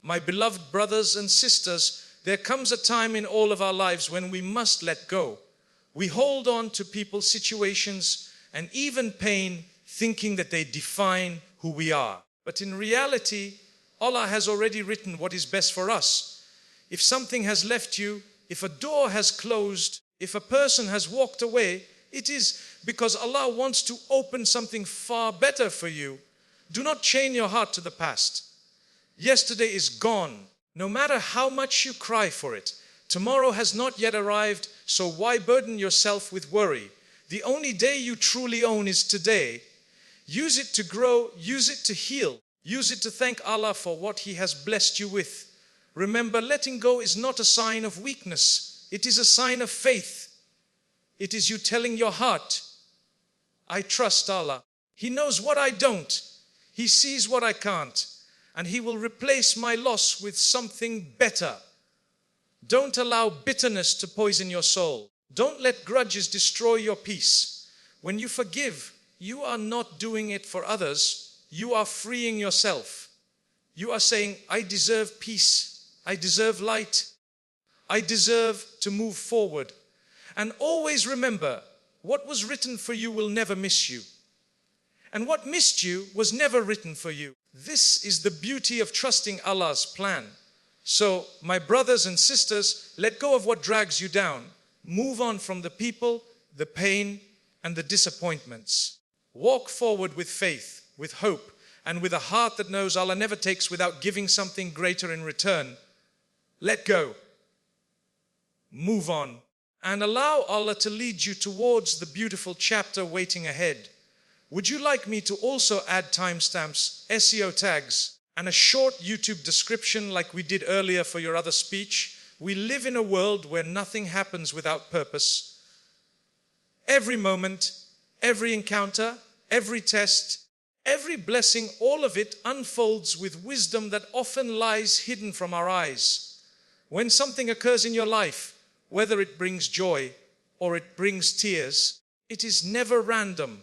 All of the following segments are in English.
My beloved brothers and sisters, there comes a time in all of our lives when we must let go. We hold on to people, situations, and even pain, thinking that they define who we are. But in reality, Allah has already written what is best for us. If something has left you, if a door has closed, if a person has walked away, it is because Allah wants to open something far better for you. Do not chain your heart to the past. Yesterday is gone. No matter how much you cry for it, tomorrow has not yet arrived, so why burden yourself with worry? The only day you truly own is today. Use it to grow, use it to heal, use it to thank Allah for what He has blessed you with. Remember, letting go is not a sign of weakness. It is a sign of faith. It is you telling your heart, I trust Allah. He knows what I don't. He sees what I can't. And He will replace my loss with something better. Don't allow bitterness to poison your soul. Don't let grudges destroy your peace. When you forgive, you are not doing it for others. You are freeing yourself. You are saying, I deserve peace. I deserve light. I deserve to move forward. And always remember, what was written for you will never miss you. And what missed you was never written for you. This is the beauty of trusting Allah's plan. So, my brothers and sisters, let go of what drags you down. Move on from the people, the pain, and the disappointments. Walk forward with faith, with hope, and with a heart that knows Allah never takes without giving something greater in return. Let go. Move on. And allow Allah to lead you towards the beautiful chapter waiting ahead. Would you like me to also add timestamps, SEO tags, and a short YouTube description like we did earlier for your other speech? We live in a world where nothing happens without purpose. Every moment, every encounter, every test, every blessing, all of it unfolds with wisdom that often lies hidden from our eyes. When something occurs in your life, whether it brings joy or it brings tears, it is never random.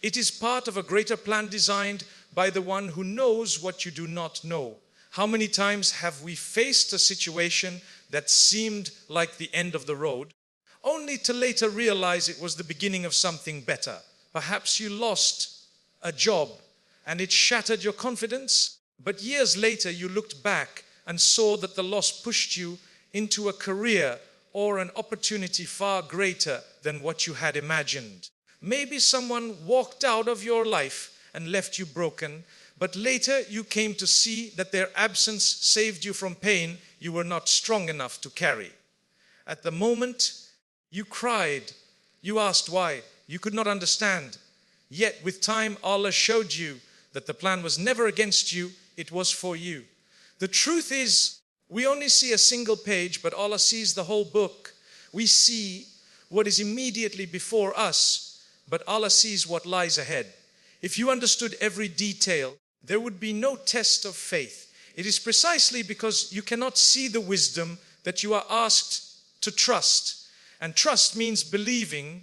It is part of a greater plan designed by the one who knows what you do not know. How many times have we faced a situation that seemed like the end of the road, only to later realize it was the beginning of something better? Perhaps you lost a job and it shattered your confidence, but years later you looked back and saw that the loss pushed you into a career or an opportunity far greater than what you had imagined. Maybe someone walked out of your life and left you broken, but later you came to see that their absence saved you from pain you were not strong enough to carry. At the moment, you cried. You asked why. You could not understand. Yet with time, Allah showed you that the plan was never against you, it was for you. The truth is, we only see a single page, but Allah sees the whole book. We see what is immediately before us, but Allah sees what lies ahead. If you understood every detail, there would be no test of faith. It is precisely because you cannot see the wisdom that you are asked to trust. And trust means believing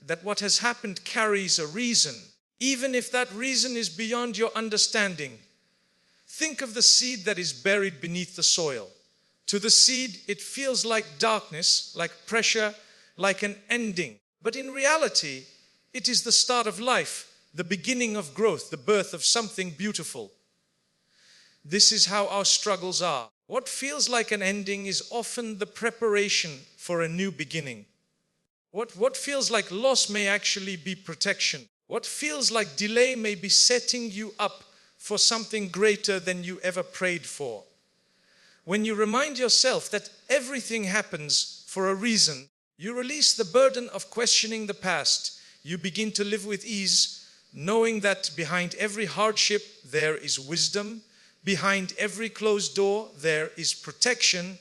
that what has happened carries a reason, even if that reason is beyond your understanding. Think of the seed that is buried beneath the soil. To the seed, it feels like darkness, like pressure, like an ending. But in reality, it is the start of life, the beginning of growth, the birth of something beautiful. This is how our struggles are. What feels like an ending is often the preparation for a new beginning. What feels like loss may actually be protection. What feels like delay may be setting you up for something greater than you ever prayed for. When you remind yourself that everything happens for a reason, you release the burden of questioning the past. You begin to live with ease, knowing that behind every hardship there is wisdom, behind every closed door there is protection,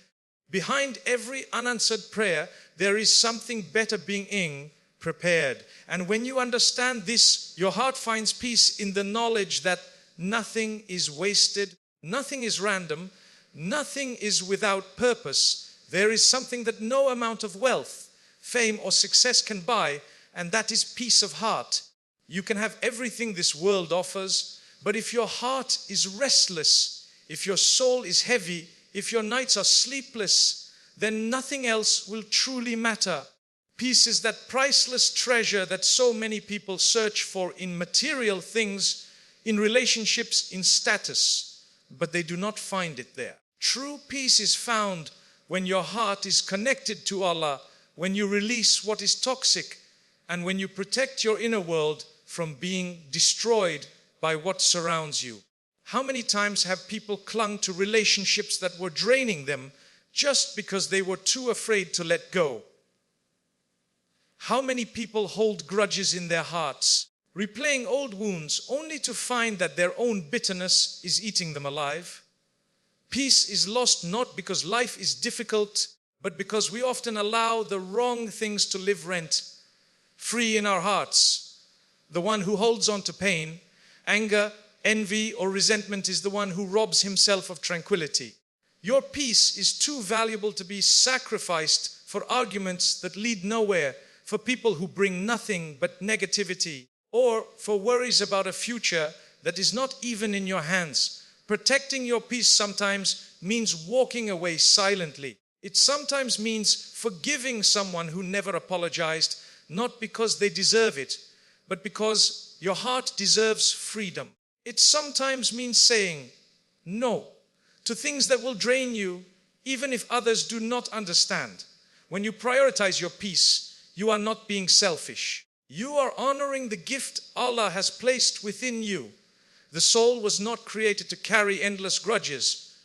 behind every unanswered prayer there is something better being prepared. And when you understand this, your heart finds peace in the knowledge that nothing is wasted, nothing is random, nothing is without purpose. There is something that no amount of wealth, fame, or success can buy, and that is peace of heart. You can have everything this world offers, but if your heart is restless, if your soul is heavy, if your nights are sleepless, then nothing else will truly matter. Peace is that priceless treasure that so many people search for in material things, in relationships, in status, but they do not find it there. True peace is found when your heart is connected to Allah, when you release what is toxic, and when you protect your inner world from being destroyed by what surrounds you. How many times have people clung to relationships that were draining them just because they were too afraid to let go? How many people hold grudges in their hearts, replaying old wounds only to find that their own bitterness is eating them alive? Peace is lost not because life is difficult, but because we often allow the wrong things to live rent-free in our hearts. The one who holds on to pain, anger, envy, or resentment is the one who robs himself of tranquility. Your peace is too valuable to be sacrificed for arguments that lead nowhere, for people who bring nothing but negativity, or for worries about a future that is not even in your hands. Protecting your peace sometimes means walking away silently. It sometimes means forgiving someone who never apologized, not because they deserve it, but because your heart deserves freedom. It sometimes means saying no to things that will drain you, even if others do not understand. When you prioritize your peace, you are not being selfish. You are honoring the gift Allah has placed within you. The soul was not created to carry endless grudges.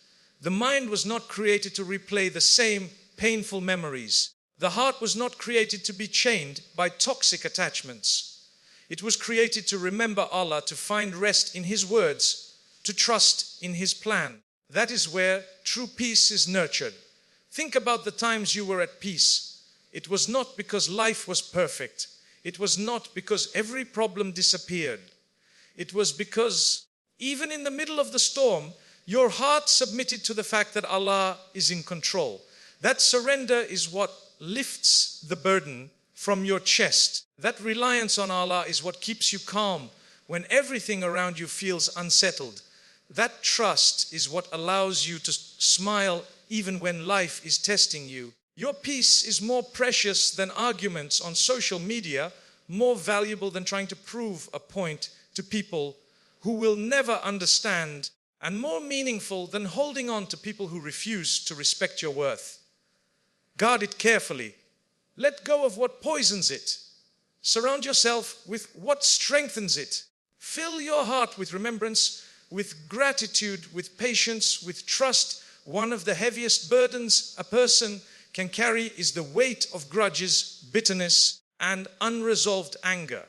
The mind was not created to replay the same painful memories. The heart was not created to be chained by toxic attachments. It was created to remember Allah, to find rest in His words, to trust in His plan. That is where true peace is nurtured. Think about the times you were at peace. It was not because life was perfect. It was not because every problem disappeared. It was because even in the middle of the storm, your heart submitted to the fact that Allah is in control. That surrender is what lifts the burden from your chest. That reliance on Allah is what keeps you calm when everything around you feels unsettled. That trust is what allows you to smile even when life is testing you. Your peace is more precious than arguments on social media, more valuable than trying to prove a point to people who will never understand, and more meaningful than holding on to people who refuse to respect your worth. Guard it carefully. Let go of what poisons it. Surround yourself with what strengthens it. Fill your heart with remembrance, with gratitude, with patience, with trust. One of the heaviest burdens a person can carry is the weight of grudges, bitterness, and unresolved anger.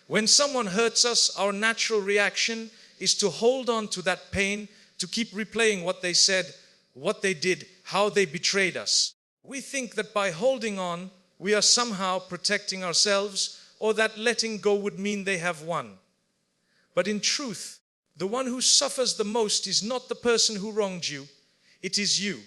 When someone hurts us, our natural reaction is to hold on to that pain, to keep replaying what they said, what they did, how they betrayed us. We think that by holding on, we are somehow protecting ourselves, or that letting go would mean they have won. But in truth, the one who suffers the most is not the person who wronged you, it is you.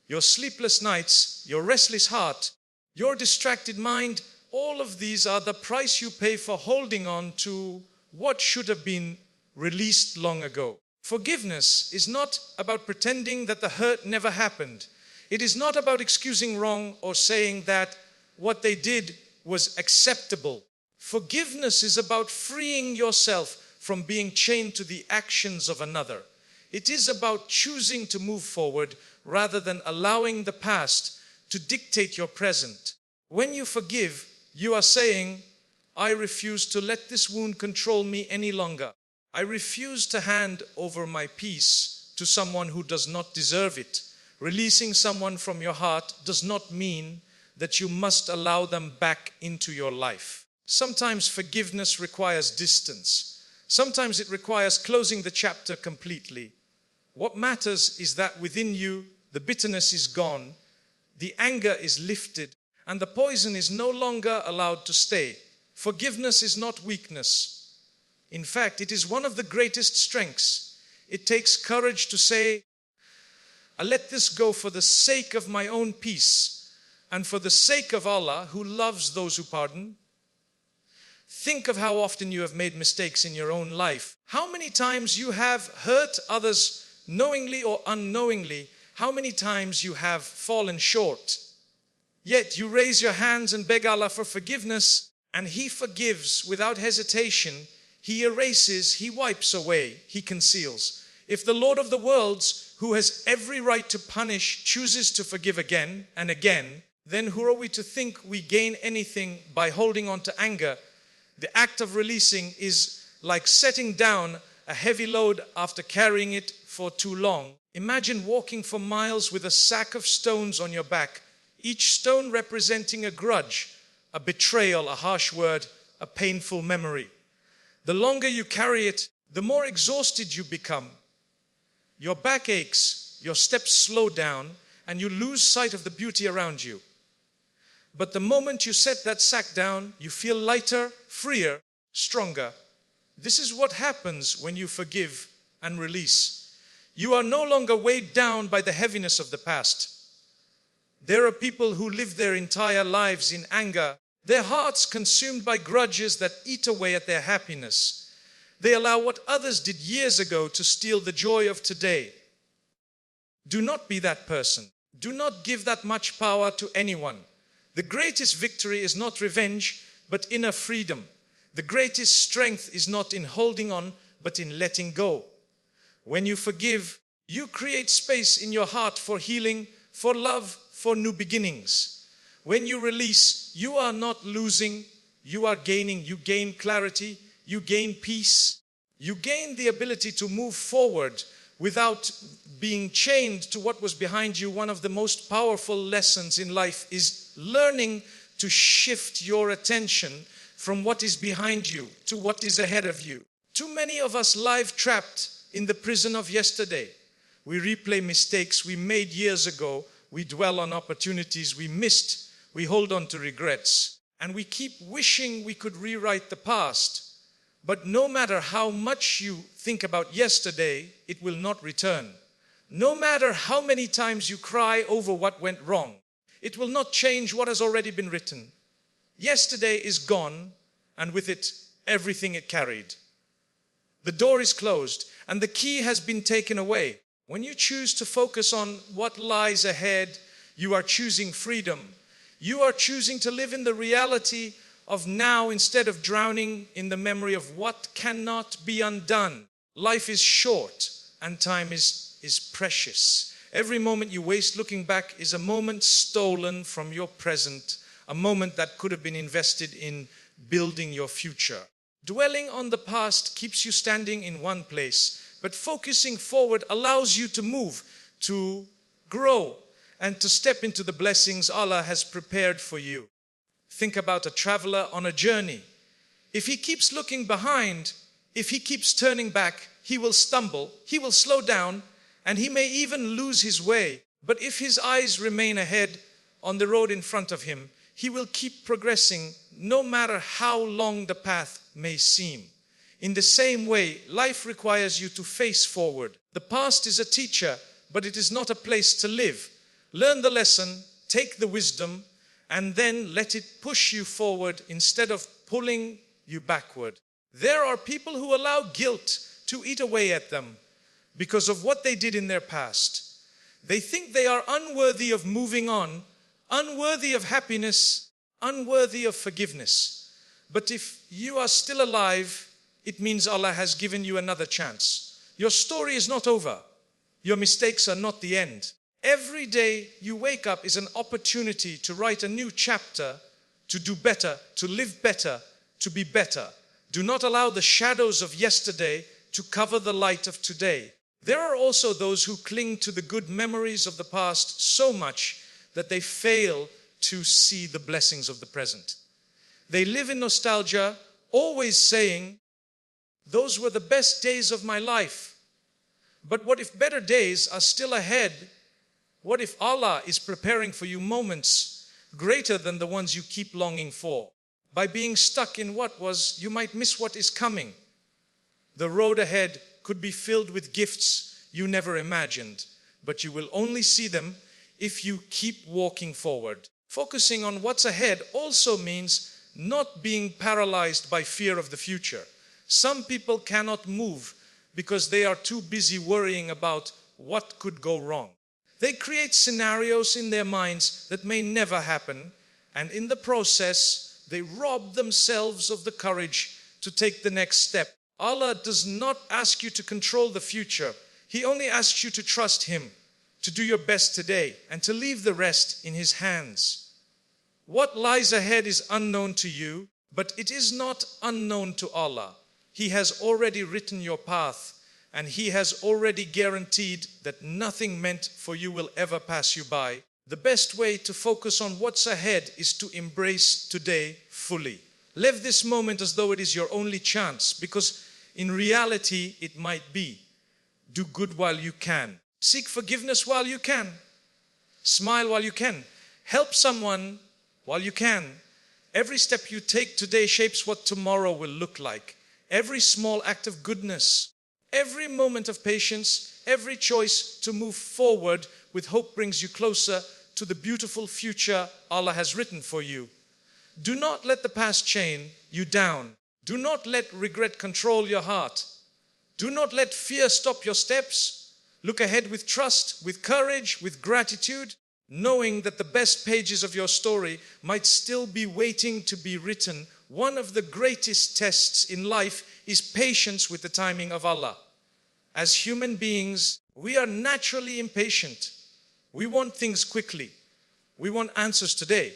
Your sleepless nights, your restless heart, your distracted mind, all of these are the price you pay for holding on to what should have been released long ago. Forgiveness is not about pretending that the hurt never happened. It is not about excusing wrong or saying that what they did was acceptable. Forgiveness is about freeing yourself from being chained to the actions of another. It is about choosing to move forward rather than allowing the past to dictate your present. When you forgive, you are saying, I refuse to let this wound control me any longer. I refuse to hand over my peace to someone who does not deserve it. Releasing someone from your heart does not mean that you must allow them back into your life. Sometimes forgiveness requires distance. Sometimes it requires closing the chapter completely. What matters is that within you, the bitterness is gone, the anger is lifted, and the poison is no longer allowed to stay. Forgiveness is not weakness. In fact, it is one of the greatest strengths. It takes courage to say, I let this go for the sake of my own peace and for the sake of Allah who loves those who pardon. Think of how often you have made mistakes in your own life. How many times you have hurt others knowingly or unknowingly, how many times you have fallen short. Yet you raise your hands and beg Allah for forgiveness, and He forgives without hesitation. He erases, He wipes away, He conceals. If the Lord of the worlds, who has every right to punish, chooses to forgive again and again, then who are we to think we gain anything by holding on to anger? The act of releasing is like setting down a heavy load after carrying it for too long. Imagine walking for miles with a sack of stones on your back, each stone representing a grudge, a betrayal, a harsh word, a painful memory. The longer you carry it, the more exhausted you become. Your back aches, your steps slow down, and you lose sight of the beauty around you. But the moment you set that sack down, you feel lighter, freer, stronger. This is what happens when you forgive and release. You are no longer weighed down by the heaviness of the past. There are people who live their entire lives in anger, their hearts consumed by grudges that eat away at their happiness. They allow what others did years ago to steal the joy of today. Do not be that person. Do not give that much power to anyone. The greatest victory is not revenge, but inner freedom. The greatest strength is not in holding on, but in letting go. When you forgive, you create space in your heart for healing, for love, for new beginnings. When you release, you are not losing, you are gaining. You gain clarity, you gain peace, you gain the ability to move forward without being chained to what was behind you. One of the most powerful lessons in life is learning to shift your attention from what is behind you to what is ahead of you. Too many of us live trapped in the prison of yesterday. We replay mistakes we made years ago. We dwell on opportunities we missed. We hold on to regrets. And we keep wishing we could rewrite the past. But no matter how much you think about yesterday, it will not return. No matter how many times you cry over what went wrong, it will not change what has already been written. Yesterday is gone, and with it, everything it carried. The door is closed, and the key has been taken away. When you choose to focus on what lies ahead, you are choosing freedom. You are choosing to live in the reality of now instead of drowning in the memory of what cannot be undone. Life is short, and time is precious. Every moment you waste looking back is a moment stolen from your present, a moment that could have been invested in building your future. Dwelling on the past keeps you standing in one place, but focusing forward allows you to move, to grow, and to step into the blessings Allah has prepared for you. Think about a traveler on a journey. If he keeps looking behind, if he keeps turning back, he will stumble, he will slow down, and he may even lose his way. But if his eyes remain ahead on the road in front of him, he will keep progressing no matter how long the path may seem. In the same way, life requires you to face forward. The past is a teacher, but it is not a place to live. Learn the lesson, take the wisdom, and then let it push you forward instead of pulling you backward. There are people who allow guilt to eat away at them because of what they did in their past. They think they are unworthy of moving on, unworthy of happiness, unworthy of forgiveness. But if you are still alive, it means Allah has given you another chance. Your story is not over. Your mistakes are not the end. Every day you wake up is an opportunity to write a new chapter, to do better, to live better, to be better. Do not allow the shadows of yesterday to cover the light of today. There are also those who cling to the good memories of the past so much that they fail to see the blessings of the present. They live in nostalgia, always saying, "Those were the best days of my life." But what if better days are still ahead? What if Allah is preparing for you moments greater than the ones you keep longing for? By being stuck in what was, you might miss what is coming. The road ahead could be filled with gifts you never imagined, but you will only see them if you keep walking forward. Focusing on what's ahead also means not being paralyzed by fear of the future. Some people cannot move because they are too busy worrying about what could go wrong. They create scenarios in their minds that may never happen, and in the process, they rob themselves of the courage to take the next step. Allah does not ask you to control the future. He only asks you to trust Him, to do your best today, and to leave the rest in His hands. What lies ahead is unknown to you, but it is not unknown to Allah. He has already written your path, and He has already guaranteed that nothing meant for you will ever pass you by. The best way to focus on what's ahead is to embrace today fully. Live this moment as though it is your only chance, because in reality it might be. Do good while you can. Seek forgiveness while you can. Smile while you can. Help someone while you can. Every step you take today shapes what tomorrow will look like. Every small act of goodness, every moment of patience, every choice to move forward with hope brings you closer to the beautiful future Allah has written for you. Do not let the past chain you down. Do not let regret control your heart. Do not let fear stop your steps. Look ahead with trust, with courage, with gratitude, knowing that the best pages of your story might still be waiting to be written. One of the greatest tests in life is patience with the timing of Allah. As human beings, we are naturally impatient. We want things quickly. We want answers today.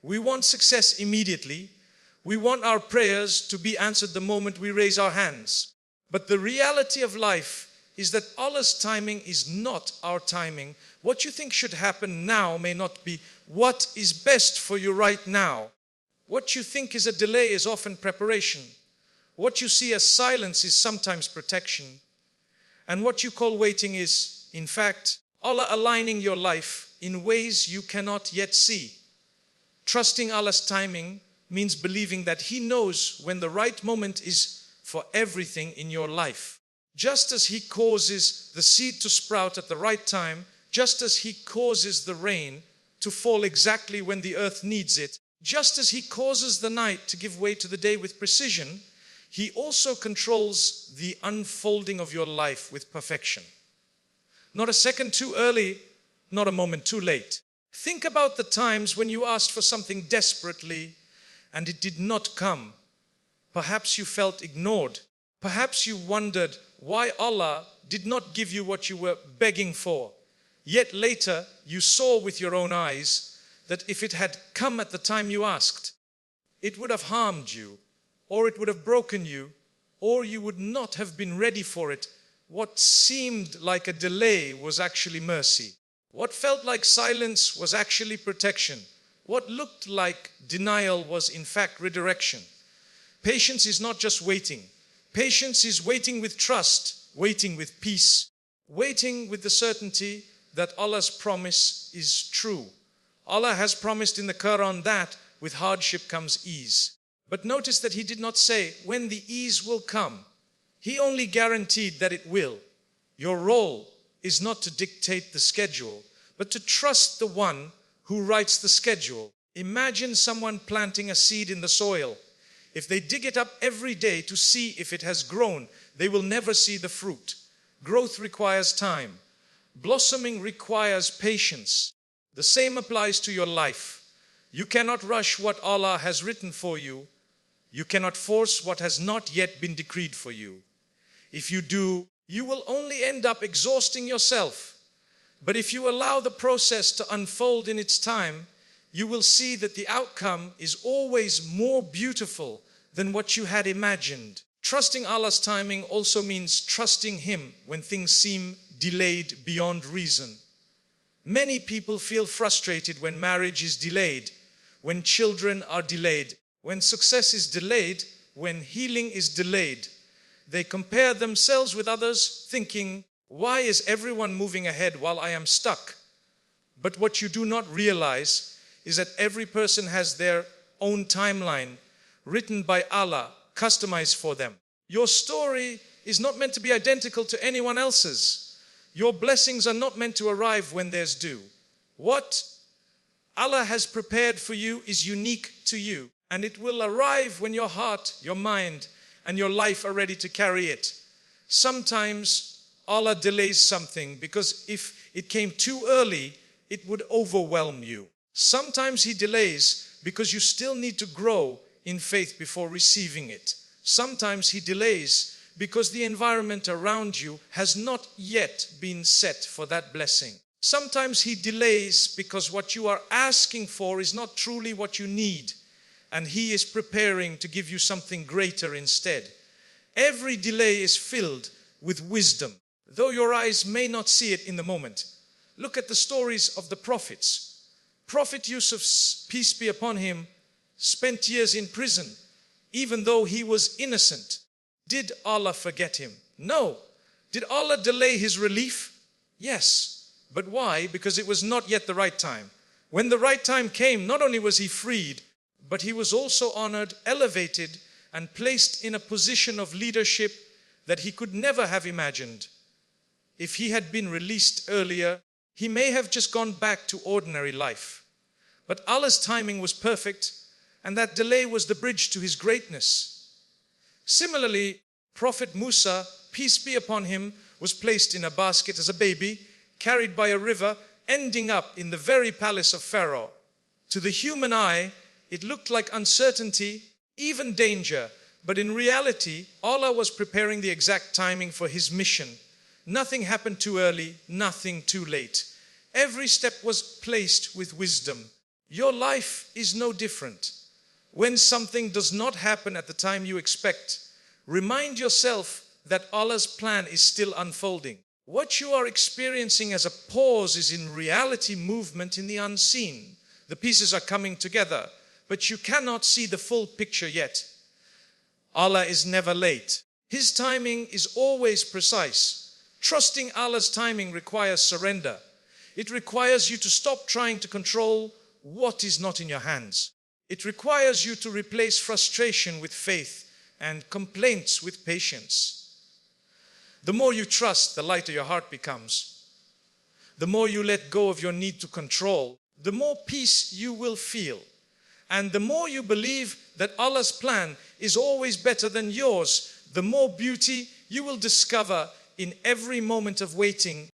We want success immediately. We want our prayers to be answered the moment we raise our hands. But the reality of life is that Allah's timing is not our timing. What you think should happen now may not be what is best for you right now. What you think is a delay is often preparation. What you see as silence is sometimes protection. And what you call waiting is, in fact, Allah aligning your life in ways you cannot yet see. Trusting Allah's timing means believing that He knows when the right moment is for everything in your life. Just as He causes the seed to sprout at the right time, just as He causes the rain to fall exactly when the earth needs it, just as He causes the night to give way to the day with precision, He also controls the unfolding of your life with perfection. Not a second too early, not a moment too late. Think about the times when you asked for something desperately and it did not come. Perhaps you felt ignored. Perhaps you wondered why Allah did not give you what you were begging for. Yet later you saw with your own eyes that if it had come at the time you asked, it would have harmed you, or it would have broken you, or you would not have been ready for it. What seemed like a delay was actually mercy. What felt like silence was actually protection. What looked like denial was in fact redirection. Patience is not just waiting. Patience is waiting with trust, waiting with peace, waiting with the certainty that Allah's promise is true. Allah has promised in the Quran that with hardship comes ease. But notice that He did not say when the ease will come. He only guaranteed that it will. Your role is not to dictate the schedule, but to trust the one who writes the schedule. Imagine someone planting a seed in the soil. If they dig it up every day to see if it has grown, they will never see the fruit. Growth requires time. Blossoming requires patience. The same applies to your life. You cannot rush what Allah has written for you. You cannot force what has not yet been decreed for you. If you do, you will only end up exhausting yourself. But if you allow the process to unfold in its time, you will see that the outcome is always more beautiful than what you had imagined. Trusting Allah's timing also means trusting Him when things seem delayed beyond reason. Many people feel frustrated when marriage is delayed, when children are delayed, when success is delayed, when healing is delayed. They compare themselves with others, thinking, why is everyone moving ahead while I am stuck? But what you do not realize is that every person has their own timeline, written by Allah, customized for them. Your story is not meant to be identical to anyone else's. Your blessings are not meant to arrive when theirs do. What Allah has prepared for you is unique to you, and it will arrive when your heart, your mind, and your life are ready to carry it. Sometimes Allah delays something because if it came too early, it would overwhelm you. Sometimes He delays because you still need to grow in faith before receiving it. Sometimes He delays because the environment around you has not yet been set for that blessing. Sometimes He delays because what you are asking for is not truly what you need, and He is preparing to give you something greater instead. Every delay is filled with wisdom, though your eyes may not see it in the moment. Look at the stories of the prophets. Prophet Yusuf, peace be upon him, spent years in prison, even though he was innocent. Did Allah forget him? No. Did Allah delay his relief? Yes. But why? Because it was not yet the right time. When the right time came, not only was he freed, but he was also honored, elevated, and placed in a position of leadership that he could never have imagined. If he had been released earlier, he may have just gone back to ordinary life. But Allah's timing was perfect, and that delay was the bridge to His greatness. Similarly, Prophet Musa, peace be upon him, was placed in a basket as a baby, carried by a river, ending up in the very palace of Pharaoh. To the human eye, it looked like uncertainty, even danger, but in reality, Allah was preparing the exact timing for His mission. Nothing happened too early, nothing too late. Every step was placed with wisdom. Your life is no different. When something does not happen at the time you expect, remind yourself that Allah's plan is still unfolding. What you are experiencing as a pause is in reality movement in the unseen. The pieces are coming together, but you cannot see the full picture yet. Allah is never late. His timing is always precise. Trusting Allah's timing requires surrender. It requires you to stop trying to control what is not in your hands. It requires you to replace frustration with faith and complaints with patience. The more you trust, the lighter your heart becomes. The more you let go of your need to control, the more peace you will feel. And the more you believe that Allah's plan is always better than yours, the more beauty you will discover in every moment of waiting